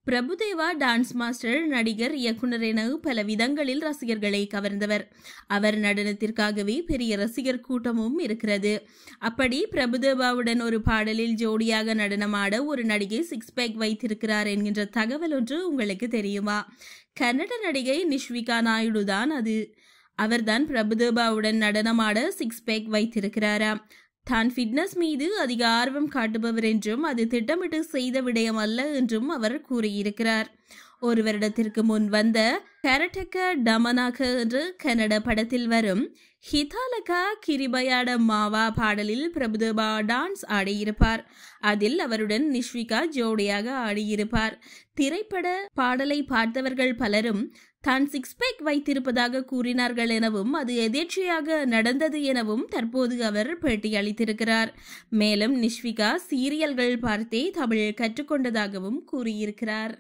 Prabhudeva dance master, நடிகர், இயக்குனர் என பல விதங்களில் ரசிகர்களை கவர்ந்தவர். அவர் நடனத்திற்காகவே பெரிய ரசிகர் கூட்டமும் இருக்கிறது. அப்படி பிரபுதேவாவுடன் ஒரு பாடலில் ஜோடியாக நடனமாட ஒரு நடிகை சிக்ஸ் பேக் வைத்திருக்கிறார் என்கின்ற தகவல் ஒன்று உங்களுக்கு தெரியுமா? கன்னட நடிகை நிஷ்விகா நாயுடு தான் அது. அவர்தான் பிரபுதேவாவுடன் நடனமாட சிக்ஸ் பேக் வைத்திருக்கிறாராம். தான் ஃபிட்னஸ் மீது அதிக ஆர்வம் காட்டுபவர் என்றும் அது திட்டமிட்டு செய்த விடயம் அல்ல என்றும் அவர் கூறியிருக்கிறார். ஒரு வருடத்திற்கு முன் வந்த கரடக்க டமனாக என்ற கன்னட படத்தில் வரும் ஹிதாலகா கிரிபயாட மாவா பாடலில் பிரபுதேவா டான்ஸ் ஆடியிருப்பார். அதில் அவருடன் நிஷ்விகா ஜோடியாக ஆடியிருப்பார். திரைப்பட பாடலை பார்த்தவர்கள் பலரும் தான் சிக்ஸ் பேக் வைத்திருப்பதாக கூறினார்கள் எனவும் அது எதேச்சையாக நடந்தது எனவும் தற்போது அவர் பேட்டியளித்திருக்கிறார். மேலும் நிஷ்விகா சீரியல்கள் பார்த்தே தமிழ் கற்றுக்கொண்டதாகவும் கூறியிருக்கிறார்.